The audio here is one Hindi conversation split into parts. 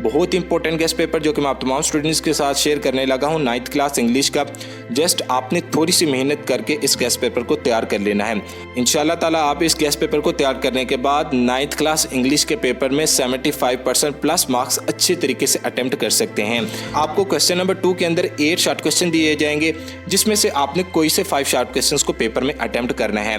बहुत इंपॉर्टेंट गेस्ट पेपर जो कि मैं आप तमाम स्टूडेंट्स के साथ शेयर करने लगा हूं 9th क्लास इंग्लिश का। जस्ट आपने थोड़ी सी मेहनत करके इस गेस्ट पेपर को तैयार कर लेना है। इंशाल्लाह ताला आप इस गेस्ट पेपर को तैयार करने के बाद 9th क्लास इंग्लिश के पेपर में 75% प्लस मार्क्स अच्छे तरीके से अटेम्प्ट कर सकते हैं। आपको क्वेश्चन नंबर 2 के अंदर 8 शॉर्ट क्वेश्चन दिए जाएंगे, जिसमें से आपने कोई से 5 शॉर्ट क्वेश्चन को पेपर में अटेम्प्ट करना है।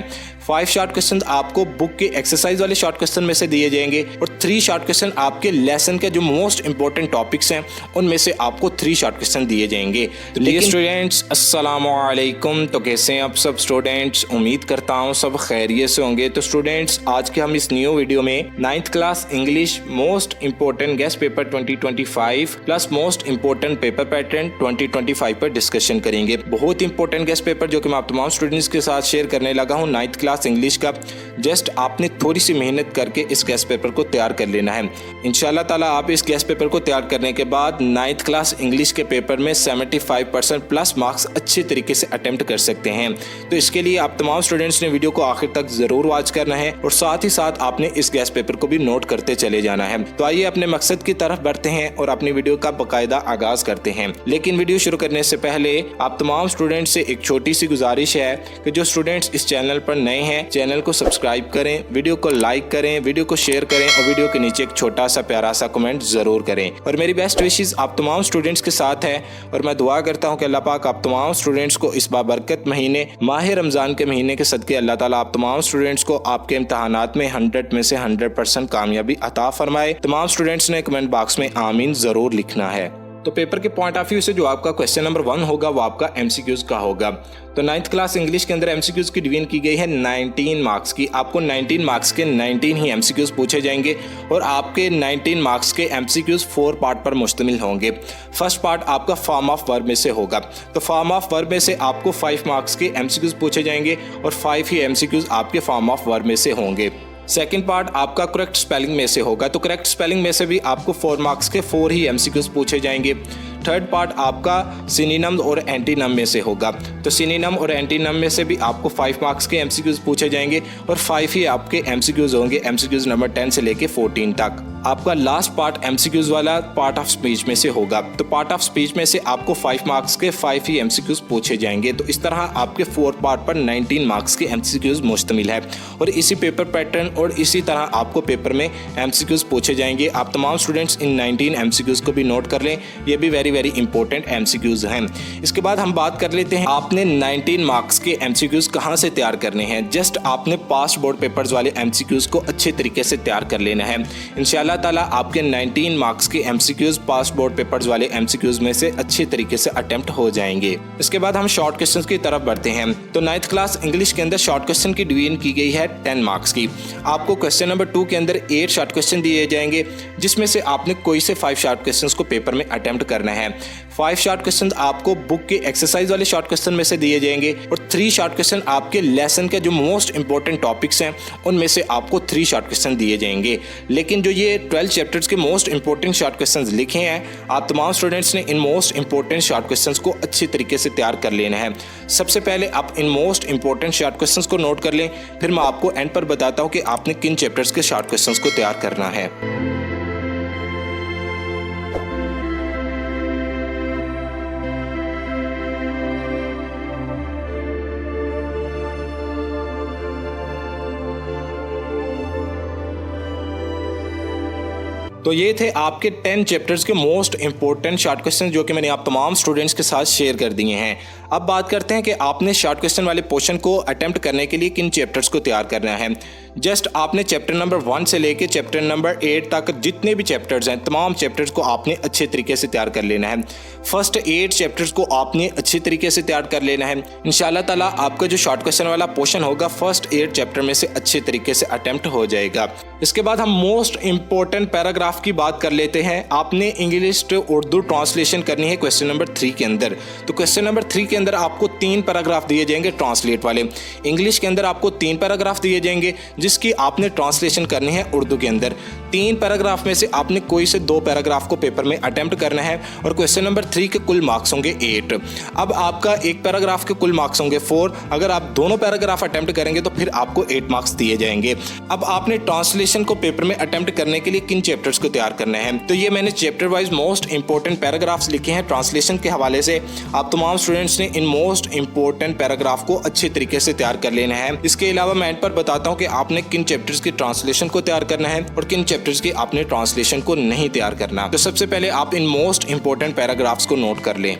5 शॉर्ट क्वेश्चन आपको बुक के एक्सरसाइज वाले शॉर्ट क्वेश्चन में से दिए जाएंगे और 3 शॉर्ट क्वेश्चन आपके लेसन के जो मोस्ट इंपॉर्टेंट टॉपिक्स हैं उनमें से आपको 3 शॉर्ट क्वेश्चन दिए जाएंगे। लेकिन स्टूडेंट्स अस्सलामु अलैकुम, तो कैसे हैं आप सब स्टूडेंट्स? उम्मीद करता हूं सब खैरियत से होंगे। तो स्टूडेंट्स आज के हम इस न्यू वीडियो में 9th class English most important guest paper 2025 plus most important paper pattern 2025 पर डिस्कशन करेंगे। बहुत इंपॉर्टेंट गेस्ट पेपर जो कि मैं आप तमाम स्टूडेंट्स के साथ शेयर करने लगा हूं 9th क्लास इंग्लिश का। जस्ट आपने थोड़ी सी मेहनत करके इस गेस्ट पेपर को तैयार कर लेना है। इंशाल्लाह ताला आप इस गेस्ट पेपर को तैयार करने के बाद 9th क्लास इंग्लिश के पेपर में 75% प्लस मार्क्स अच्छे तरीके से अटेम्प्ट कर सकते हैं। तो इसके लिए आप तमाम स्टूडेंट्स ने वीडियो को आखिर तक जरूर वॉच करना है और साथ ही साथ आपने इस गेस्ट पेपर को भी नोट करते चले जाना है। तो आइए अपने मकसद की तरफ बढ़ते हैं और अपनी वीडियो का बाकायदा आगाज करते हैं। लेकिन वीडियो शुरू करने से पहले आप तमाम स्टूडेंट्स से एक छोटी सी गुजारिश है कि जो स्टूडेंट्स इस चैनल पर नए हैं चैनल को सब्सक्राइब करें, वीडियो को लाइक करें, वीडियो को शेयर करें और वीडियो के नीचे एक छोटा सा प्यारा सा कमेंट जरूर करें। और मेरी बेस्ट विशेस आप तमाम स्टूडेंट्स के साथ है और मैं दुआ करता हूं कि अल्लाह पाक आप तमाम स्टूडेंट्स को इस बाबरकत महीने माह रमज़ान के महीने के सदके अल्लाह ताला आप तमाम स्टूडेंट्स को आपके इम्तहानात में 100 में से 100% कामयाबी अता फरमाए। तमाम स्टूडेंट्स ने कमेंट बॉक्स में आमीन जरूर लिखना है। तो पेपर के पॉइंट ऑफ व्यू से जो आपका क्वेश्चन नंबर 1 होगा वो आपका एमसीक्यूज का होगा। तो 9th क्लास इंग्लिश के अंदर एमसीक्यूज की डिवीजन की गई है 19 मार्क्स की। आपको 19 मार्क्स के 19 ही एमसीक्यूज पूछे जाएंगे और आपके 19 मार्क्स के एमसीक्यूज 4 पार्ट पर मुश्तमिल होंगे। फर्स्ट पार्ट आपका फॉर्म ऑफ वर्ब में से होगा। तो फॉर्म ऑफ वर्ब में से आपको 5 मार्क्स के एमसीक्यूज पूछे जाएंगे और 5 ही एमसीक्यूज आपके फॉर्म ऑफ वर्ब में से होंगे। सेकंड पार्ट आपका करेक्ट स्पेलिंग में से होगा। तो करेक्ट स्पेलिंग में से भी आपको 4 मार्क्स के 4 ही एमसीक्यूज पूछे जाएंगे। थर्ड पार्ट आपका सिनोनिम और एंटीनम में से होगा। तो सिनोनिम और एंटीनम में से भी आपको 5 मार्क्स के एमसीक्यूज पूछे जाएंगे और 5 ही आपके एमसीक्यूज होंगे, एमसीक्यूज नंबर 10 से लेके 14 तक। आपका लास्ट पार्ट एमसीक्यूज वाला पार्ट ऑफ स्पीच में से होगा। तो पार्ट ऑफ स्पीच में से आपको 5 मार्क्स के 5 ही एमसीक्यूज पूछे जाएंगे। तो इस तरह आपके 4 पार्ट पर 19 मार्क्स के एमसीक्यूज मुश्तमिल है और इसी पेपर पैटर्न और इसी तरह आपको पेपर में एमसीक्यूज पूछे जाएंगे। आप तमाम स्टूडेंट्स इन 19 एमसीक्यूज को भी नोट कर लें, ये भी वेरी इंपॉर्टेंट एमसीक्यूज हैं। इसके बाद हम बात कर लेते हैं आपने 19 मार्क्स के एमसीक्यूज कहां से तैयार करने हैं। जस्ट आपने पास्ट बोर्ड पेपर्स वाले एमसीक्यूज को अच्छे तरीके से तैयार कर लेना है। इंशाल्लाह ताला आपके 19 मार्क्स के एमसीक्यूज पास्ट बोर्ड पेपर्स वाले एमसीक्यूज में से अच्छे तरीके से अटेम्प्ट हो जाएंगे। इसके बाद हम शॉर्ट क्वेश्चंस की तरफ बढ़ते हैं। तो 9th क्लास इंग्लिश के अंदर शॉर्ट क्वेश्चन की डिवीजन की गई है 10 मार्क्स की। आपको क्वेश्चन नंबर 2 के अंदर 8 शॉर्ट क्वेश्चन दिए जाएंगे, जिसमें से आपने कोई से 5 शॉर्ट क्वेश्चंस को पेपर में अटेम्प्ट करना है। 5 शॉर्ट क्वेश्चन आपको बुक के एक्सरसाइज वाले शॉर्ट क्वेश्चन में से दिए जाएंगे और 3 शॉर्ट क्वेश्चन आपके लेसन के जो मोस्ट इंपॉर्टेंट टॉपिक्स हैं उनमें से आपको 3 शॉर्ट क्वेश्चन दिए जाएंगे। लेकिन जो ये 12 चैप्टर्स के मोस्ट इंपॉर्टेंट शॉर्ट क्वेश्चन लिखे हैं, आप तमाम स्टूडेंट्स ने in most important short question को अच्छी तरीके से तैयार कर लेना है। सबसे पहले आप in most important short question को नोट कर लें, फिर मैं आपको एंड पर बताता हूँ कि आपने किन चैप्टर्स के शॉर्ट क्वेश्चन को तैयार करना है। तो ये थे आपके 10 चैप्टर्स के मोस्ट इंपॉर्टेंट शॉर्ट क्वेश्चन जो कि मैंने आप तमाम स्टूडेंट्स के साथ शेयर कर दिए हैं। अब बात करते हैं कि आपने शॉर्ट क्वेश्चन वाले पोर्शन को अटेम्प्ट करने के लिए किन चैप्टर्स को तैयार करना है। जस्ट आपने चैप्टर नंबर 1 से लेके चैप्टर नंबर 8 तक जितने भी चैप्टर्स हैं तमाम चैप्टर्स को आपने अच्छे तरीके से तैयार कर लेना है। फर्स्ट 8 चैप्टर्स को आपने अच्छे तरीके से तैयार कर लेना है। इंशाल्लाह ताला आपका जो शॉर्ट क्वेश्चन वाला पोर्शन होगा फर्स्ट 8 चैप्टर में से अच्छे तरीके से अटेम्प्ट हो जाएगा। इसके बाद हम मोस्ट इंपॉर्टेंट पैराग्राफ की बात कर लेते हैं। आपने इंग्लिश टू उर्दू ट्रांसलेशन करनी है क्वेश्चन नंबर 3 के अंदर। तो क्वेश्चन नंबर 3 के अंदर आपको 3 पैराग्राफ दिए जाएंगे ट्रांसलेट वाले। इंग्लिश के अंदर आपको 3 पैराग्राफ दिए जाएंगे जिसकी आपने ट्रांसलेशन करनी है उर्दू के अंदर। 3 पैराग्राफ में से आपने कोई से 2 पैराग्राफ को पेपर में अटेम्प्ट करना है और क्वेश्चन नंबर 3 के कुल मार्क्स होंगे 8। अब आपका एक पैराग्राफ के कुल मार्क्स होंगे 4। अगर आप दोनों पैराग्राफ अटेम्प्ट करेंगे तो फिर आपको 8 मार्क्स दिए जाएंगे। अब आपने ट्रांसलेशन को पेपर में अटेम्प्ट करने के लिए किन चैप्टर्स को तैयार करना है, तो ये मैंने chapter wise most important paragraphs लिखे हैं ट्रांसलेशन के हवाले से। आप तमाम स्टूडेंट्स ने इन मोस्ट इंपोर्टेंट पैराग्राफ को अच्छे तरीके से तैयार कर लेना है। इसके अलावा मैं एंड पर बताता हूँ कि आपने किन चैप्टर्स की ट्रांसलेशन को तैयार करना है और किन चैप्टर्स की आपने ट्रांसलेशन को नहीं तैयार करना। तो सबसे पहले आप इन मोस्ट इंपोर्टेंट पैराग्राफ्स को नोट कर लें।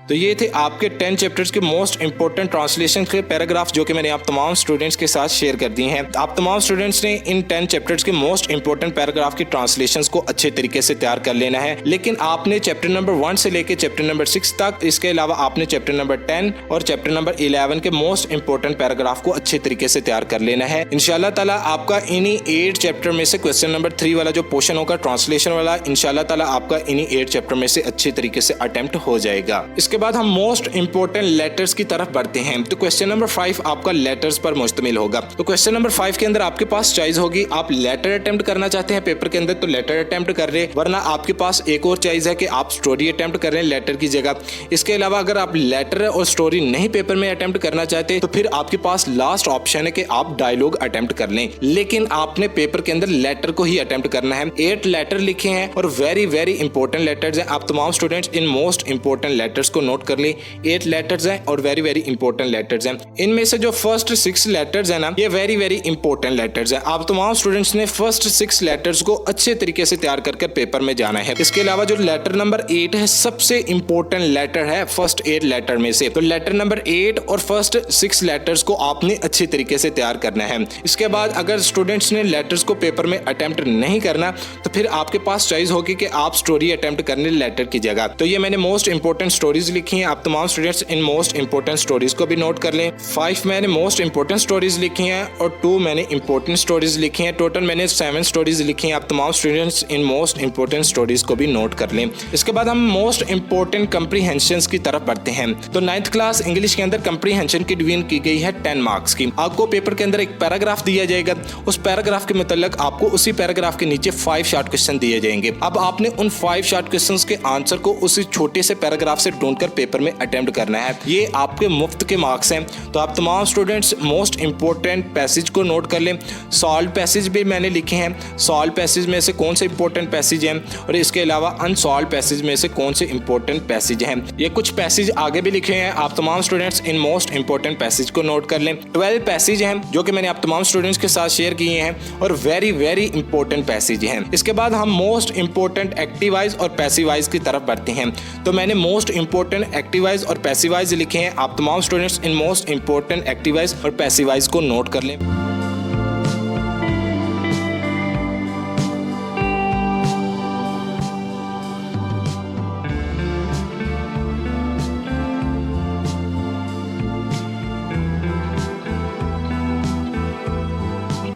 तो ये थे आपके 10 चैप्टर्स के मोस्ट इंपोर्टेंट ट्रांसलेशन के पैराग्राफ जो कि मैंने आप तमाम स्टूडेंट्स के साथ शेयर कर दिए हैं। आप तमाम स्टूडेंट्स ने इन 10 चैप्टर्स के मोस्ट इंपोर्टेंट पैराग्राफ की ट्रांसलेशंस को अच्छे तरीके से तैयार कर लेना है। लेकिन आपने चैप्टर नंबर 1 से लेकर चैप्टर नंबर 6 तक, इसके अलावा आपने चैप्टर नंबर 10 और चैप्टर नंबर 11 के मोस्ट इंपोर्टेंट पैराग्राफ को अच्छे तरीके से तैयार कर लेना है। इंशाल्लाह ताला आपका इन्हीं 8 चैप्टर में से क्वेश्चन नंबर 3 वाला जो पोर्शन होगा ट्रांसलेशन वाला, इंशाल्लाह ताला आपका इन्हीं 8 चैप्टर में से अच्छे तरीके से अटेम्प्ट हो जाएगा। इसके बाद हम मोस्ट इंपोर्टेंट लेटर्स की तरफ बढ़ते हैं। तो क्वेश्चन नंबर 5 आपका लेटर्स पर मुश्तमिल होगा। तो क्वेश्चन नंबर 5 के अंदर आपके पास चॉइस होगी, आप लेटर अटेम्प्ट करना चाहते हैं पेपर के अंदर तो लेटर अटेम्प्ट कर रहे, वरना आपके पास एक और चॉइस है कि आप स्टोरी अटेम्प्ट कर रहे हैं लेटर की जगह। इसके अलावा अगर आप लेटर और स्टोरी नहीं पेपर में अटेम्प्ट करना चाहते तो फिर आपके पास लास्ट ऑप्शन है कि आप डायलॉग अटेम्प्ट कर लें, लेकिन आपने पेपर के अंदर लेटर को ही अटेम्प्ट करना है। 8 लेटर लिखे हैं और वेरी वेरी इंपॉर्टेंट लेटर्स हैं। आप तमाम students in most important letters को नोट कर लें। 8 लेटर्स हैं और वेरी वेरी इंपॉर्टेंट लेटर्स हैं। इनमें से जो फर्स्ट 6 लेटर्स हैं ना, ये वेरी वेरी इंपॉर्टेंट लेटर्स हैं। आप तमाम स्टूडेंट्स ने फर्स्ट 6 लेटर्स को अच्छे तरीके से तैयार करके पेपर में जाना है। इसके अलावा जो लेटर नंबर 8 है सबसे इंपॉर्टेंट लेटर है फर्स्ट 8 लेटर में से। तो लेटर नंबर 8 और फर्स्ट 6 लेटर्स को आपने अच्छे तरीके से तैयार करना है। इसके बाद अगर स्टूडेंट्स ने लेटर्स को पेपर में अटेम्प्ट नहीं करना तो फिर आपके पास चॉइस होगी कि आप स्टोरी अटेम्प्ट करने लेटर की जगह। तो ये मैंने मोस्ट इंपोर्टेंट स्टोरीज लिखी हैं। आप तमाम students in most important stories को भी नोट कर लें। 5 मैंने मोस्ट इंपोर्टेंट स्टोरीज लिखी हैं और 2 मैंने इंपोर्टेंट स्टोरीज लिखी हैं। टोटल मैंने 7 स्टोरीज लिखी हैं। आप तमाम students in most important stories को भी नोट कर लें। इसके बाद हम मोस्ट इंपोर्टेंट कंप्रीहेंशंस की तरफ बढ़ते हैं। तो 9th क्लास इंग्लिश के अंदर कंप्रीहेंशन की डिवीजन की गई है 10 मार्क्स की। आपको पेपर के अंदर एक पैराग्राफ दिया जाएगा, उस पैराग्राफ के मतलब आपको उसी पैराग्राफ के नीचे 5 शॉर्ट क्वेश्चन दिए जाएंगे। अब आपने उन 5 शॉर्ट क्वेश्चंस के आंसर को उसी छोटे से पैराग्राफ से ढूंढकर पेपर में अटेम्प्ट करना है। ये आपके मुफ्त के मार्क्स हैं। तो आप तमाम स्टूडेंट्स मोस्ट इंपोर्टेंट पैसेज को नोट कर लें। सॉल्व पैसेज भी मैंने लिखे हैं, सॉल्व पैसेज में से कौन से इंपॉर्टेंट पैसेज हैं और इसके अलावा अनसॉल्व पैसेज में से कौन से इंपॉर्टेंट पैसेज हैं। ये कुछ पैसेज आगे भी लिखे हैं। आप तमाम students in most important passage को नोट कर लें। 12 पैसेज हैं जो कि मैंने आप तमाम स्टूडेंट्स के साथ शेयर किए हैं और वेरी वेरी इंपॉर्टेंट पैसेज हैं। इसके बाद हम मोस्ट इंपॉर्टेंट एक्टिवाइज और पैसिवाइज की तरफ बढ़ते हैं। तो मैंने मोस्ट इंपॉर्टेंट एक्टिवाइज और पैसिवाइज लिखे हैं। आप तमाम स्टूडेंट्स इन मोस्ट इंपॉर्टेंट एक्टिवाइज और पैसिवाइज को नोट कर लें।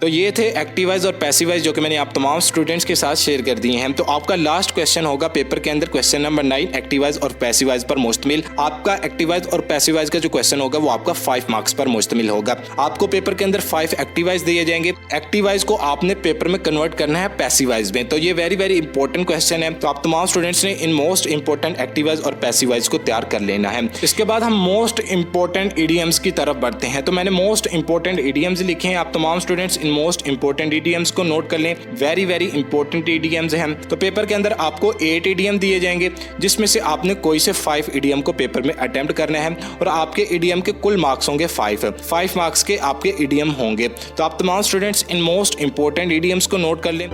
तो ये थे एक्टिवाइज और पैसिवाइज जो कि मैंने आप तमाम स्टूडेंट्स के साथ शेयर कर दिए हैं। तो आपका लास्ट क्वेश्चन होगा पेपर के अंदर क्वेश्चन नंबर 9 एक्टिवाइज और पैसिवाइज पर मुश्तमिल। आपका एक्टिवाइज और पैसिवाइज का जो क्वेश्चन होगा वो आपका 5 मार्क्स पर मुश्तमिल होगा। आपको पेपर के अंदर 5 एक्टिवाइज दिए जाएंगे। एक्टिवाइज को आपने पेपर में कन्वर्ट करना है पैसिवाइज में। तो ये वेरी वेरी इंपॉर्टेंट क्वेश्चन है। तो आप तमाम स्टूडेंट्स ने इन मोस्ट इंपॉर्टेंट एक्टिवाइज और पैसिवाइज को तैयार कर लेना है। इसके बाद हम मोस्ट इंपॉर्टेंट ईडीएम्स की तरफ बढ़ते हैं। तो मैंने मोस्ट इंपॉर्टेंट ईडीएम्स लिखे हैं। आप तमाम students in most important EDMs को नोट कर लें। वेरी वेरी इंपॉर्टेंट ईडीएम्स हैं। तो पेपर के अंदर आपको 8 ईडीएम दिए जाएंगे जिसमें से आपने कोई से 5 ईडीएम को पेपर में अटेम्प्ट करना है और आपके ईडीएम के कुल मार्क्स होंगे 5 मार्क्स के आपके ईडीएम होंगे। तो आप तमाम students in most important EDMs को नोट कर लें।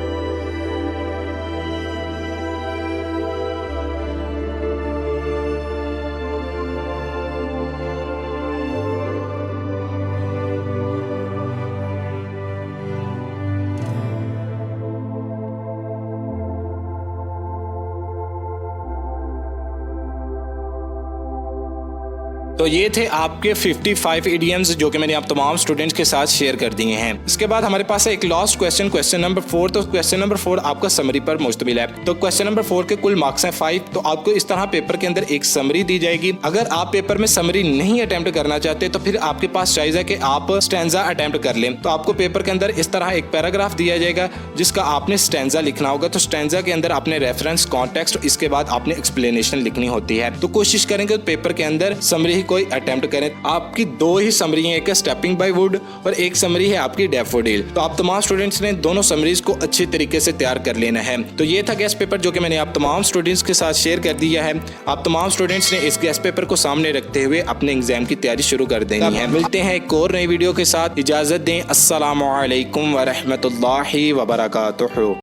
तो ये थे आपके 55 इडियम्स जो कि मैंने आप तमाम स्टूडेंट्स के साथ शेयर कर दिए हैं। इसके बाद हमारे पास है एक लास्ट क्वेश्चन, क्वेश्चन नंबर 4। तो क्वेश्चन नंबर 4 आपका समरी पर मुश्तमिल है। तो क्वेश्चन नंबर 4 के कुल मार्क्स हैं 5। तो आपको इस तरह पेपर के अंदर एक समरी दी जाएगी। अगर आप पेपर में समरी नहीं अटेम्प्ट करना चाहते तो फिर आपके पास चॉइस है कि आप स्टैंजा अटेम्प्ट कर लें। तो आपको पेपर के अंदर इस तरह एक पैराग्राफ दिया जाएगा जिसका आपने स्टैंजा लिखना होगा। तो स्टैंजा के अंदर आपने रेफरेंस, कॉन्टेक्स्ट, इसके बाद आपने एक्सप्लेनेशन लिखनी होती है। तो कोशिश करेंगे पेपर के अंदर समरी ही कोई अटेम्प्ट करें। आपकी 2 ही समरी हैं, एक है स्टेपिंग बाय वुड और एक समरी है आपकी डैफोडिल। तो आप तमाम स्टूडेंट्स ने दोनों समरीज को अच्छे तरीके से तैयार कर लेना है। तो ये था गेस्ट पेपर जो कि मैंने आप तमाम स्टूडेंट्स के साथ शेयर कर दिया है। आप तमाम स्टूडेंट्स ने इस गेस्ट पेपर को सामने रखते हुए अपने एग्जाम की तैयारी शुरू कर देनी है। मिलते हैं एक और नई वीडियो के साथ, इजाजत दें। अस्सलामु अलैकुम व रहमतुल्लाहि व बरकातुहू।